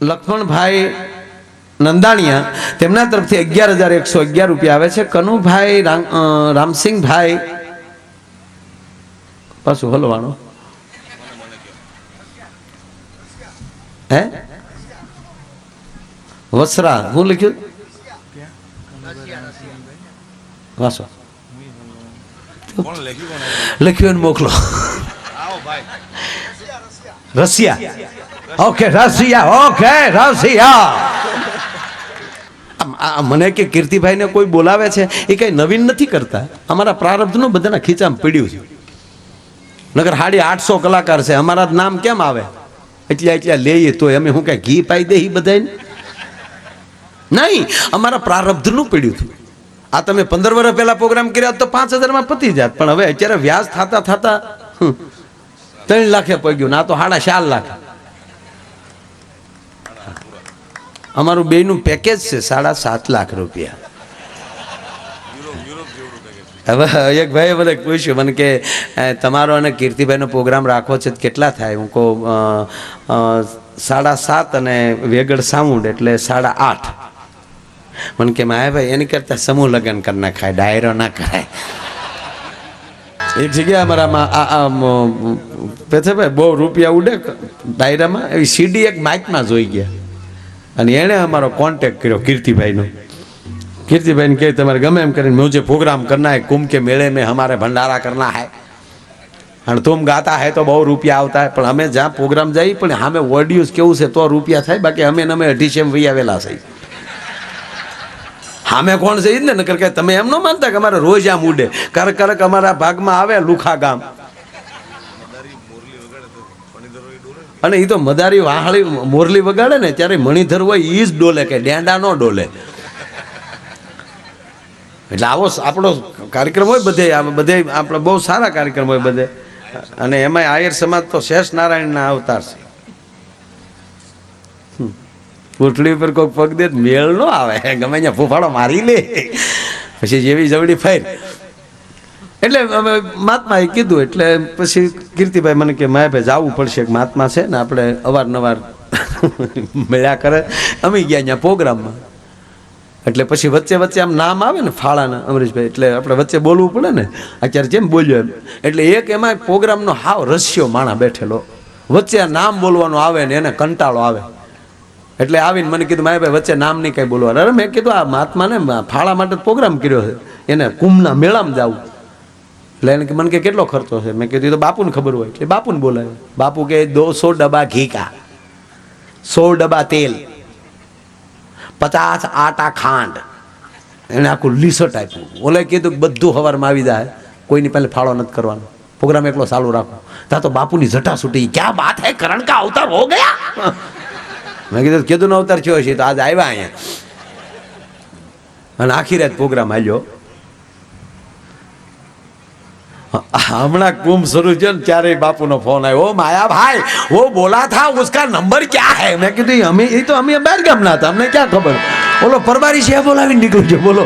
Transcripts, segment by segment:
લક્ષ્મણભાઈ નંદાણીયા તેમના તરફથી 11,111 રૂપિયા આવે છે. કનુભાઈ રામસિંહભાઈ પાછું હલવાનો હે વસરા હું લખ્યું વાસો લખ્યું મોકલો. Russia okay Russia okay Russia. મને કે કીર્તિભાઈ ને કોઈ બોલાવે છે એ કઈ નવીન નથી કરતા. અમારા પ્રારબ્ધનું બધાના ખીચામાં પડ્યું છે. નગર 850 કલાકાર છે, અમારા નામ કેમ આવે? એટલા લઈએ તો અમે શું કઈ ઘી પાઈ દે બધાને? નહીં, અમારા પ્રારબ્ધનું પડ્યું હતું. આ તમે 15 વર્ષ પહેલા પ્રોગ્રામ કર્યા તો 5,000 માં પતી જાત, પણ હવે અત્યારે વ્યાજ થતા 3 લાખે પગ્યું. ના તો 4.5 લાખ. અમારું બેયનું પેકેજ છે 7.5 લાખ રૂપિયા. હવે એક ભાઈ મને પૂછ્યું મને કે તમારો અને કીર્તિભાઈનો પ્રોગ્રામ રાખવો છે કેટલા થાય? હું કહું 7.5 અને વેગડ સાઉન્ડ એટલે 8.5. મને કે માયાભાઈ એની કરતા સમૂહ લગ્ન કરી નાખાય, ડાયરો ના કરાય. એક જગ્યાએ અમારામાં ભાઈ બહુ રૂપિયા ઉડે ડાયરામાં. એવી સીડી એક માઇકમાં જોઈ ગયા અને એણે અમારો કોન્ટેક્ટ કર્યો કીર્તિભાઈનો. कीर्तिबहन के तुम्हारे गमे एम कर मुझे प्रोग्राम करना है, कुंभ के मेले में हमारे भंडारा करना है और तुम गाता है तो बहुत रुपया आता है, पर हमें जहाँ प्रोग्राम जाए पर हमें ऑडियोज केवू से तो रुपया थाय, बाकी हमें नमे 28 वही आवेला सही. हमें कौन से ने नकर के तमे एम न मानता कि हमारे रोज आम उडे करक हमारा भाग में आवे लुखा गाम અને એ તો મદારી વાહળી મોરલી વગાડે ને ત્યારે મણિધર હોય ઈ જ ડોલે કે ડેંડા નો ડોલે. એટલે આવો આપણો કાર્યક્રમ હોય બધે આપણે બહુ સારા કાર્યક્રમ હોય બધે. અને એમાં આયર સમાજ તો શેષ નારાયણના અવતાર છે. પૂંછડી ઉપર કોઈ પગ દે મેળ ન આવે, ગમે ત્યાં ફૂફાડો મારી લે પછી જેવી જવડી ફેર. એટલે અમે મહાત્માએ કીધું એટલે પછી કીર્તિભાઈ મને કે માયાભાઈ જવું પડશે, એક મહાત્મા છે ને આપણે અવારનવાર મળ્યા કરે. અમે ગયા ત્યાં પ્રોગ્રામમાં એટલે પછી વચ્ચે વચ્ચે આમ નામ આવે ને ફાળાના અમરીશભાઈ, એટલે આપણે વચ્ચે બોલવું પડે ને. અત્યારે જેમ બોલ્યો એમ એટલે એક એમાં પ્રોગ્રામનો હાવ રસ્યો માણા બેઠેલો, વચ્ચે આ નામ બોલવાનું આવે ને એને કંટાળો આવે. એટલે આવીને મને કીધું માયાભાઈ વચ્ચે નામ નહીં કઈ બોલવાનું. અરે મેં કીધું આ મહાત્માને ફાળા માટે પ્રોગ્રામ કર્યો છે, એને કુંભના મેળામાં જવું. એટલે એને મને કે કેટલો ખર્ચો છે? મેં કીધું તો બાપુને ખબર હોય. એટલે બાપુને બોલાવે. બાપુ કે 200 ડબ્બા ઘી કા, 100 ડબ્બા તેલ, 50 આટા ખાંડ. એને આખું લિસ્ટ આપ્યું. ઓલે કીધું બધું હવારમાં આવી જાય, કોઈની પહેલે ફાળો નથી કરવાનો, પ્રોગ્રામ એકલો ચાલુ રાખો. ત્યાં તો બાપુની જટા છૂટી, ક્યાં બાત હે, કરણ કા અવતાર હો ગયા. મેં કીધું કેદું નો અવતાર થયો છે? તો આજ આવ્યા અહીંયા અને આખી રાત પ્રોગ્રામ હાલ્યો. હમણાં કુંભ શરૂ થયો ને ત્યારે બાપુનો ફોન આવ્યો, માયા ભાઈ वो बोला था उसका नंबर क्या है? મેં કીધું અમે બહાર ગામના હતા, અમને ક્યાં ખબર. બોલો પરબારી છે બોલાવીને નીકળ્યું છે બોલો.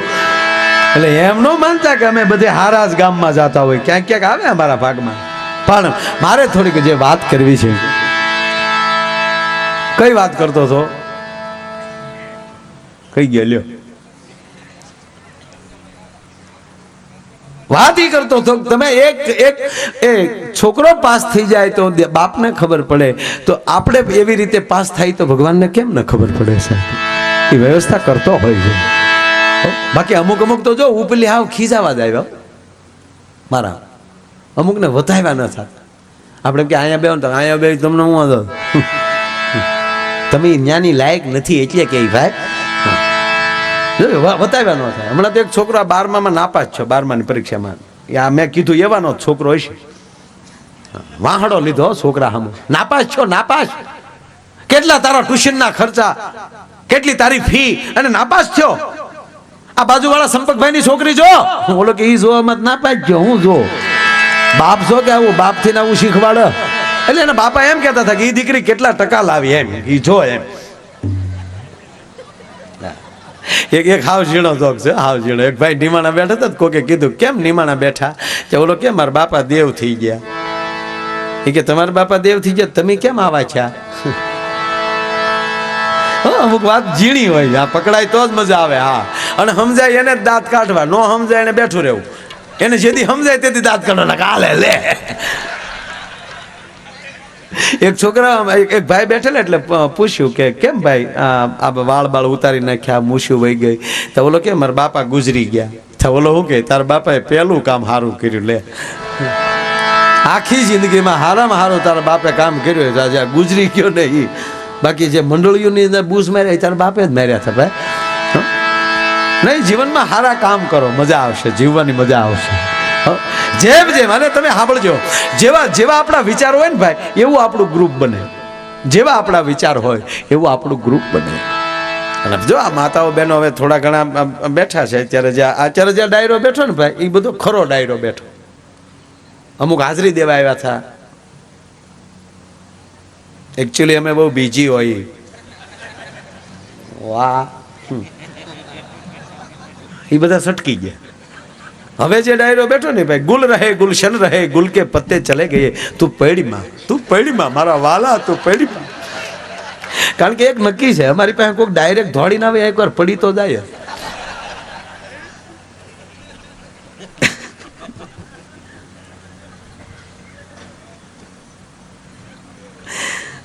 એટલે એમ ન માનતા કે અમે બધે હારા જ ગામમાં જતા હોય, ક્યાંક ક્યાંક આવે અમારા ભાગમાં. પણ મારે થોડીક જે વાત કરવી છે. કઈ વાત કરતો હતો? કઈ ગયો લ્યો? વાત ही करतो तो તમે એક છોકરો પાસ થઈ જાય તો બાપને ખબર પડે, તો આપણે એવી રીતે પાસ થાય તો ભગવાનને કેમ ન ખબર પડે? સાહેબ એ વ્યવસ્થા કરતો હોય છે. બાકી અમુક તો જો ઉપલી હાવ ખીજાવા જ આવ્યા મારા, અમુકને વધાવ્યા ન થતા. આપણે કે અહીંયા બે તો અહીંયા બે તમને હું હતો, તમે જ્ઞાની લાયક નથી એટલે કે ભાઈ બતાવ્યા ન થાય. હમણાં તો એક છોકરો 12માં નાપાસ છે, 12માની પરીક્ષામાં. મેં કીધું એવાનો છોકરો હશે, વાહડો લીધો છોકરા સામે. નાપાસ છો? નાપાસ? કેટલા તારા ટ્યુશનના ખર્ચા, કેટલી તારી ફી અને નાપાસ થયો? આ બાજુવાળા સંપર્કભાઈની છોકરી જો, બોલો કે ઈ જો મત નાપાસ થયો, હું જો બાપ છો કે આવું બાપથી આવું શીખવાડે. એટલે એના બાપા એમ કહેતા હતા કે ઈ દીકરી કેટલા ટકા લાવી એમ ઈ જો એમ. એક હાવ ઝીણો જોક છે, હાવ ઝીણો. એક ભાઈ નિમાણા બેઠા હતા, કોકે કીધું કેમ નિમાણા બેઠા? કે બોલો કે મારા બાપા દેવ થઈ ગયા. એ કે તમારા બાપા દેવ થઈ ગયા, તમે કેમ આવા છો? અમુક વાત ઝીણી હોય, આ પકડાય તો જ મજા આવે. હા, અને સમજાય એને જ દાંત કાઢવા, નો સમજાય એને બેઠું રહેવું. એને જેથી સમજાય તેથી દાંત કાઢવા, હાલે લે. એક છોકરા એક ભાઈ બેઠેલા એટલે પૂછ્યું કે કેમ ભાઈ આ વાળ બાળ ઉતારી નાખ્યા, મૂછું વહી ગઈ. તો ઓલો કે મારા બાપા ગુજરી ગયા. તો ઓલો શું કે તારા બાપાએ પહેલું કામ સારું કર્યું. લે, આખી જિંદગીમાં હારામાં હારું તારા બાપે કામ કર્યું, જ્યાં ગુજરી ગયો ને એ. બાકી જે મંડળીઓની અંદર બૂસ માર્યા તારા બાપે જ માર્યા હતા ભાઈ. નહીં, જીવનમાં સારા કામ કરો, મજા આવશે, જીવવાની મજા આવશે. જેમ જેમ, અને તમે સાંભળજો, જેવા જેવા આપણા વિચાર હોય ને ભાઈ, એવું આપણું ગ્રુપ બને. જેવા આપણા વિચાર હોય એવું આપણું ગ્રુપ બને. અને જો આ માતાઓ બહેનો હવે થોડા ઘણા બેઠા છે અત્યારે જ્યાં ડાયરો બેઠો ને ભાઈ, એ બધો ખરો ડાયરો બેઠો. અમુક હાજરી દેવા આવ્યા હતા. એકચ્યુઅલી અમે બહુ બીજી હોય. વાહ, એ બધા સટકી ગયા. હવે જે ડાયરો બેઠો ને ભાઈ, ગુલ રહે ગુલશન રહે, ગુલ કે પત્તે ચલે ગયે, તું પૈડીમાં મારા વાલા, તું પૈડીમાં. કારણ કે એક નક્કી છે, અમારી પાસે કોઈક ડાયરેક્ટ દોડીને આવે, એકવાર પડી તો જાય.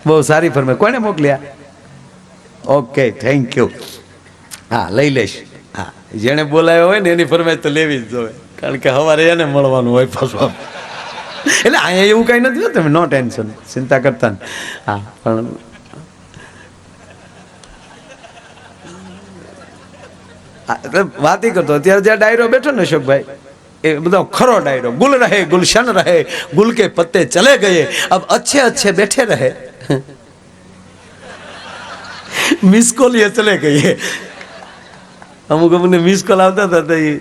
બહુ સારી ફરમે. કોને મોકલ્યા? Okay, thank you. હા, લઈ લઈશ. હા, જેને બોલાયો હોય ને એની ફરમાઈશ તો લેવી જ જોઈએ, કારણ કે સવારે એને મળવાનું હોય પાછું. એટલે અહીંયા એવું કઈ નથી, તમે નો ટેન્શન, ચિંતા કરતા ને. હા, પણ વાત ઈ કરતો અત્યારે જ્યાં ડાયરો બેઠો ને અશોકભાઈ, એ બધો ખરો ડાયરો. ગુલ રહે ગુલશન રહે, ગુલ કે પત્તે ચલે ગયે, અબ अच्छे अच्छे बैठे रहे, મિસ કોલ એ ચલે ગયે. અમુક અમને મિસ કોલ આવતા હતા તો એ,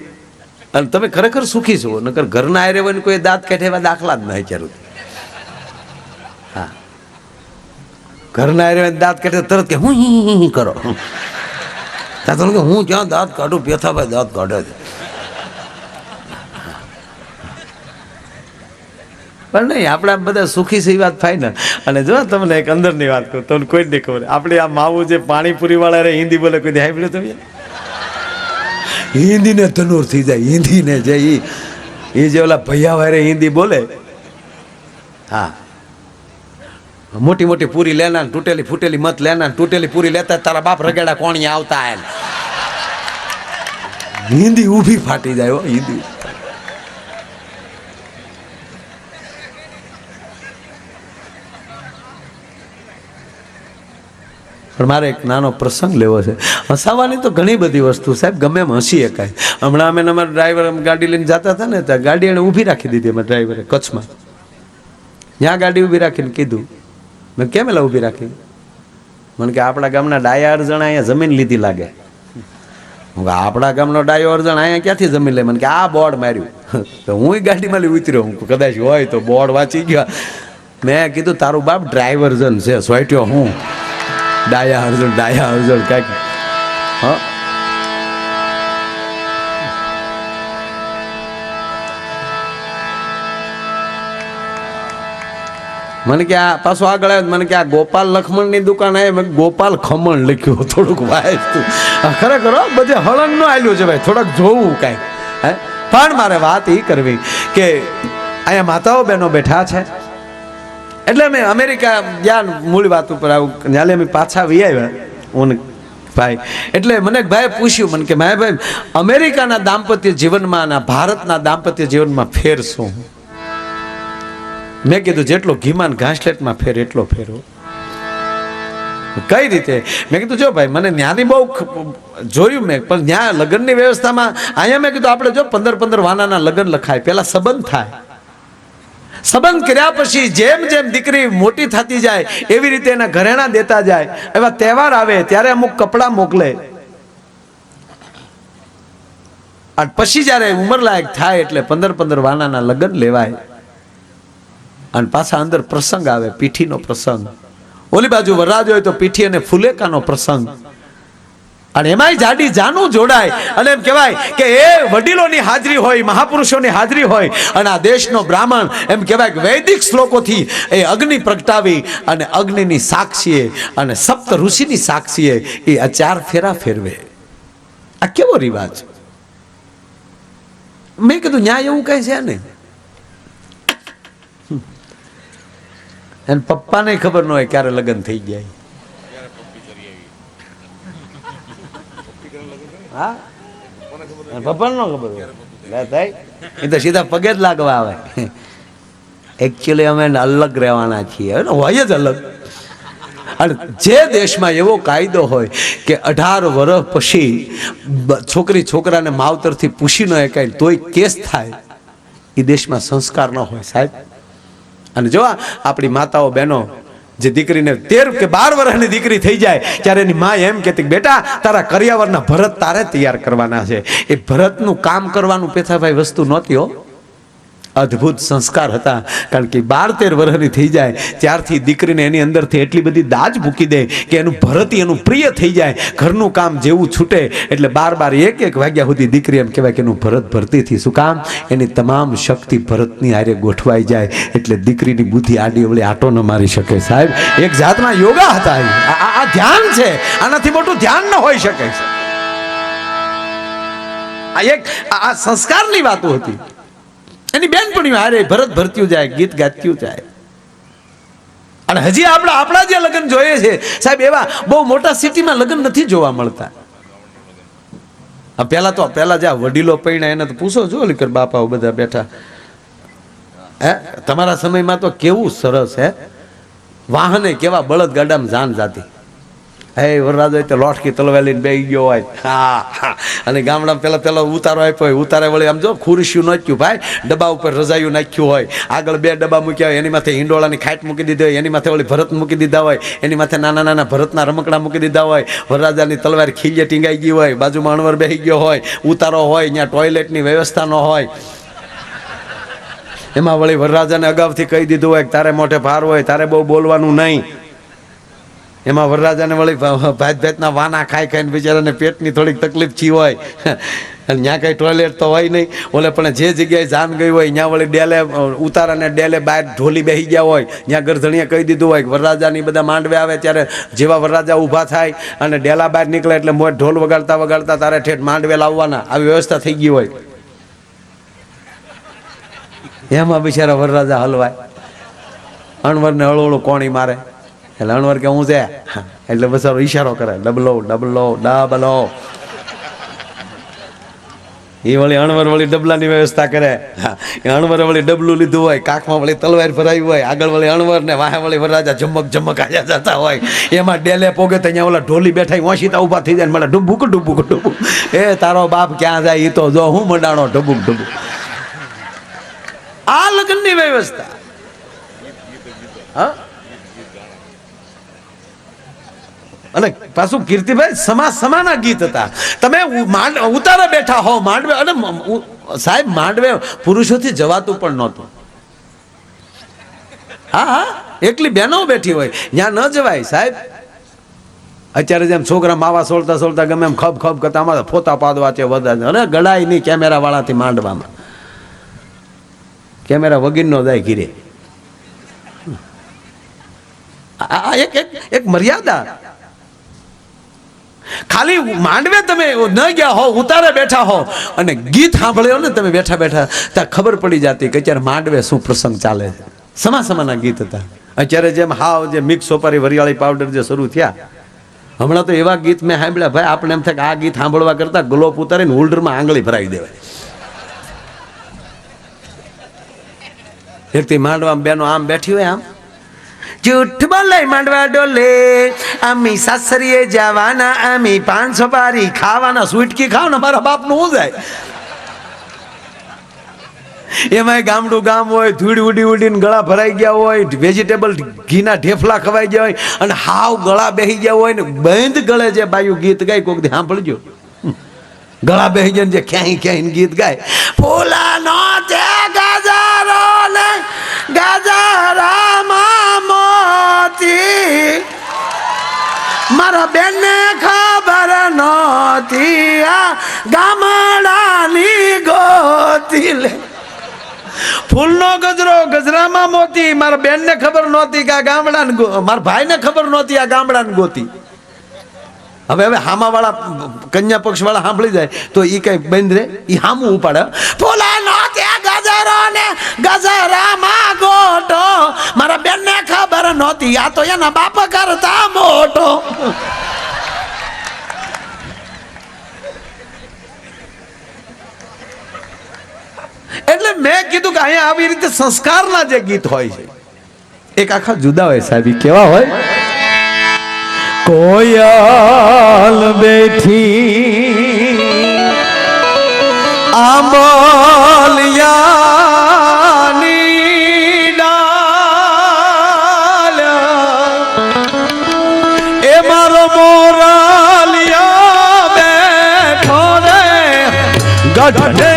અને તમે ખરેખર સુખી છો. નકર ઘરના આરે હોય ને કોઈ દાંત કાઢે એવા દાખલા જ ના જરૂર. હા, ઘરના આરે દાંત કાઢે તરત કે હું કરો, હું ક્યાં દાંત કાઢું, પેથાભાઈ દાંત કાઢે છે. પણ નહીં, આપણા બધા સુખી છે એ વાત ફાઇનલ. અને જો તમને એક અંદરની વાત કહું, તમને કોઈ જ નહીં ખબર. આપણે આ માવું જે પાણીપુરી વાળા રે હિન્દી બોલે, કોઈ સાંભળ્યું તમે? હિન્દીને તનૂર થઈ જાય, હિન્દીને જે એ જે ઓલા ભૈયા વારે હિન્દી બોલે. હા, મોટી મોટી પૂરી લેના, તૂટેલી ફૂટેલી મત લેના, તૂટેલી પૂરી લેતા તારા બાપ રગેડા કોણી આવતા એમ. હિન્દી ઊભી ફાટી જાય. હિન્દી પણ મારે એક નાનો પ્રસંગ લેવો છે. હસાવાની તો ઘણી બધી વસ્તુ સાહેબ, ગમે એમ હસી શકાય. હમણાં અમે અમારા ડ્રાઈવર ગાડી લઈને જતા હતા ને, ત્યાં ગાડી એને ઊભી રાખી દીધી. અમારા ડ્રાઈવરે કચ્છમાં ત્યાં ગાડી ઊભી રાખીને કીધું, મેં કેમ એલા ઊભી રાખી? મને કે આપણા ગામના ડાયા અર્જણ અહીંયા જમીન લીધી લાગે. હું આપણા ગામનો ડાયો અર્જણ અહીંયા ક્યાંથી જમીન લે? મને કે આ બોર્ડ માર્યું. તો હું ગાડીમાં લઈ ઉતર્યો, હું કદાચ હોય તો બોર્ડ વાંચી ગયા. મેં કીધું તારું બાપ ડ્રાઈવર જન છે, સોટ્યો હું ડાયા અર્જણ કાંઈક. હા, મને કે આ પાછું આગળ આવ્યું, મને કે આ ગોપાલ લખમણ ની દુકાન આવે, મેં ગોપાલ ખમણ લખ્યું. થોડુંક વાંચતું. ખરેખર બધે હળન નો આલ્યું છે ભાઈ, થોડાક જોવું કાંઈક. હે, પણ મારે વાત એ કરવી કે અહીંયા માતાઓ બહેનો બેઠા છે. એટલે અમે અમેરિકા ગયા, મૂળ વાત ઉપર આવું, જ્યારે અમે પાછા વી આવ્યા હું ભાઈ, એટલે મને એક ભાઈ પૂછ્યું, મને કે ભાઈ અમેરિકાના દાંપત્ય જીવનમાં અને ભારતના દાંપત્ય જીવનમાં ફેર શું? મેં કીધું જેટલો ઘીમાન ઘાસલેટમાં ફેર એટલો ફેરો. કઈ રીતે? મેં કીધું જો ભાઈ, મને ન્યાની બહુ જોયું મેં, પણ ત્યાં લગ્નની વ્યવસ્થામાં અહીંયા મેં કીધું આપણે જો 15 વાનાના લગ્ન લખાય, પેલા સંબંધ થાય. સંબંધ કર્યા પછી જેમ જેમ દીકરી મોટી થતી જાય એવી રીતે એના ઘરેણા દેતા જાય. એવા તહેવાર આવે ત્યારે અમુક કપડાં મોકલે, અને પછી જયારે ઉંમર લાયક થાય એટલે 15 વાનાના લગ્ન લેવાય. અને પાછા અંદર પ્રસંગ આવે, પીઠીનો પ્રસંગ. ઓલી બાજુ વરરાજ હોય તો પીઠી અને ફુલેકાનો પ્રસંગ. અને એમાંય જાડી જાનું જોડાય અને એમ કહેવાય કે એ વડીલોની હાજરી હોય, મહાપુરુષોની હાજરી હોય અને આ દેશનો બ્રાહ્મણ એમ કહેવાય કે વૈદિક શ્લોકોથી એ અગ્નિ પ્રગટાવી અને અગ્નિની સાક્ષીએ અને સપ્ત ઋષિની સાક્ષીએ એ આ 4 ફેરા ફેરવે. આ કેવો રિવાજ? મેં કીધું ન્યાય એવું કઈ છે ને. અને પપ્પાને ખબર ન હોય ક્યારે લગ્ન થઈ ગયા. હા, પપ્પાને ન ખબર હોય એ તો સીધા પગે જ લાગવા આવે. એકચ્યુઅલી અમે અલગ રહેવાના છીએ, હોય જ અલગ. અને જે દેશમાં એવો કાયદો હોય કે 18 વર્ષ પછી છોકરી છોકરાને માવતરથી પૂછી ન શકાય તોય કેસ થાય, એ દેશમાં સંસ્કાર ન હોય સાહેબ. અને જો આપણી માતાઓ બહેનો જે દીકરીને 13 કે 12 વર્ષની દીકરી થઈ જાય ત્યારે એની માં એમ કહેતી બેટા તારા કરિયાવરના ભરત તારે તૈયાર કરવાના છે. એ ભરતનું કામ કરવાનું પેથાભાઈ વસ્તુ નહોતી હો, અદ્ભુત સંસ્કાર હતા. કારણ કે 12-13 વર્ષની થઈ જાય ત્યારથી દીકરીને એની અંદરથી એટલી બધી દાજ મૂકી દે કે એનું ભરત એનું પ્રિય થઈ જાય. ઘરનું કામ જેવું છૂટે એટલે 12-1 વાગ્યા સુધી દીકરી એમ કહેવાય કે એનું ભરત ભરતીથી. શું કામ? એની તમામ શક્તિ ભરતની હારે ગોઠવાઈ જાય એટલે દીકરીની બુદ્ધિ આડી અવળી આટો ન મારી શકે સાહેબ. એક જાતના યોગા હતા. આ ધ્યાન છે, આનાથી મોટું ધ્યાન ન હોઈ શકે. આ સંસ્કારની વાતો હતી. એની બેનપણીઓ હારે ભરત ભરત્યું જાય, ગીત ગાત્યું જાય. અને હજી આપણા જે લગ્ન જોઈએ છે સાહેબ એવા બહુ મોટા સિટીમાં લગ્ન નથી જોવા મળતા. પેલા જ્યાં વડીલો પૈણા એને તો પૂછો જો લીકર બાપાઓ બધા બેઠા. હે તમારા સમયમાં તો કેવું સરસ હે, વાહને કેવા બળદ ગાડામાં જાન જાતી. હે વરરાજો તો લોટકી તલવાર લઈને બેસી ગયો હોય. હા, અને ગામડામાં પેલા ઉતારો આપ્યો હોય, ઉતારે વળી આમ જો ખુરશીયું નાખ્યું ભાઈ, ડબ્બા ઉપર રજાયું નાખ્યું હોય, આગળ 2 ડબ્બા મૂક્યા હોય, એની માથે હિંડોળાની ખાટ મૂકી દીધી હોય, એની માથે વળી ભરત મૂકી દીધા હોય, એની માથે નાના નાના ભરતના રમકડા મૂકી દીધા હોય, વરરાજાની તલવાર ખીલે ટીંગાઈ ગઈ હોય, બાજુમાં અણવર બેસી ગયો હોય, ઉતારો હોય, ત્યાં ટોયલેટની વ્યવસ્થા ન હોય. એમાં વળી વરરાજાને અગાઉથી કહી દીધું હોય તારે મોઢે ભાર હોય, તારે બહુ બોલવાનું નહીં. એમાં વરરાજાને વળી ભાતના વાના ખાઈને બિચારાને પેટની થોડીક તકલીફ છી હોય. અને ત્યાં કઈ ટોયલેટ તો હોય નહીં. ઓલે પણ જે જગ્યાએ જાન ગઈ હોય ત્યાં વળી ડેલે ઉતારાને ડેલે બહાર ઢોલી બેસી ગયા હોય, ત્યાં ગરધણીએ કહી દીધું હોય વરરાજાની બધા માંડવે આવે ત્યારે જેવા વરરાજા ઊભા થાય અને ડેલા બહાર નીકળે એટલે મોઢ ઢોલ વગાડતા વગાડતા તારે ઠેઠ માંડવે લાવવાના, આવી વ્યવસ્થા થઈ ગઈ હોય. એમાં બિચારા વરરાજા હલવાય, અણવરને હળવળું કોણી મારે એટલે અણવર કે હું છે એટલે બસારો ઈશારો કરે ડબલો ડબલો ડબલો. એ વળી અણવર વળી ડબલાની વ્યવસ્થા કરે. અણવર વળી ડબલું લીધું હોય, કાખમાં વળી તલવાર ભરાવી હોય, આગળ વળી અણવર ને વાહે વળી વરરાજા ઝમક ઝમક આયા જતા હોય. એમાં ડેલે પોગે તો અહીંયા ઓલા ઢોલી બેઠા ઓશીતા ઊભા થઈ જાય મને ડુબુક ડુબુક ડુબુક. એ તારો બાપ ક્યાં જાય એ તો જો હું મંડાણો ડબુક ડુબુક. આ લગ્નની વ્યવસ્થા. હા, અને પાછું કીર્તિભાઈ સમાના ગીત હતા. તમે ઉતારે બેઠા હો માંડવે, અને સાહેબ માંડવે પુરુષોથી જવાતું પણ નહોતું. હા, એકલી બહેનો બેઠી હોય ત્યાં ન જવાય સાહેબ. અત્યારે જેમ છોકરા માવા સોળતા સોળતા ગમે એમ ખબ ખબ કરતા અમારા ફોતા પાડવા છે વધારે, અને ગળાય નહીં કેમેરા વાળાથી માંડવામાં. કેમેરા વગર નો જાય ઘીરે. આ એક મર્યાદા. ખાલી માંડવે તમે ન ગયા હો, ઉતારે બેઠા હો અને ગીત સાંભળ્યો ને તમે બેઠા બેઠા ત્યાં ખબર પડી જતી કે અત્યારે માંડવે શું પ્રસંગ ચાલે છે. સમાના ગીત હતા. અત્યારે જેમ હાવ જે મિક્સ સોપારી વરિયાળી પાવડર જે શરૂ થયા, હમણાં તો એવા ગીત મેં સાંભળ્યા ભાઈ આપણે એમ થાય કે આ ગીત સાંભળવા કરતા ગ્લોપ ઉતારીને હોલ્ડરમાં આંગળી ભરાવી દેવાય. એકથી માંડવામાં બેનો આમ બેઠી હોય, આમ જૂઠ બોલે માંડવા ડોલે, અમી સાસરીએ જવાના, અમી 500 પારી ખાવાના, સ્વીટકી ખાવ ને મારા બાપનું હું જાય. એમાં ગામડું ગામ હોય, ધૂળ ઉડી ઉડીને ગળા ભરાઈ ગયા હોય, વેજીટેબલ ઘીના ઢેફલા ખવાઈ ગયા હોય અને હાવ ગળા બેસી ગયા હોય ને બંધ ગળે જે બાયું ગીત ગાય કોક દી સાંભળજો. ગળા બેસી જાય જે ક્યાંય ક્યાંય ગીત ગાય, ફૂલાનો તે ગજારો ને ગજરામાં મોતી, મારા બેનને ખબર ખબર નહોતી આ ગામડાની ગોતી લે ફૂલનો ગજરો ગજરામાં મોતી મારા બેનને ખબર નહોતી કે આ ગામડાને મારા ભાઈને ખબર નહોતી આ ગામડાને ગોતી હવે હામા વાળા કન્યા પક્ષ વાળા સાંભળી જાય તો ઈ કઈ બંધ રે ઈ હામું ઉપાડે ફૂલા નહોતી ગજરો ને ગજરામાં ગોટો મારા બેનને ખબર નહોતી આ તો એના બાપ કરતા મોટો એટલે મેં કીધું કે અહીંયા આવી રીતે સંસ્કારના જે ગીત હોય છે એક આખા જુદા હોય સાહેબ કેવા હોય કોયલ બેઠી આંબલિયાની ડાલ એ મારો મોરાલિયા બેઠો રે ગઢે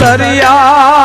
અંતરિયા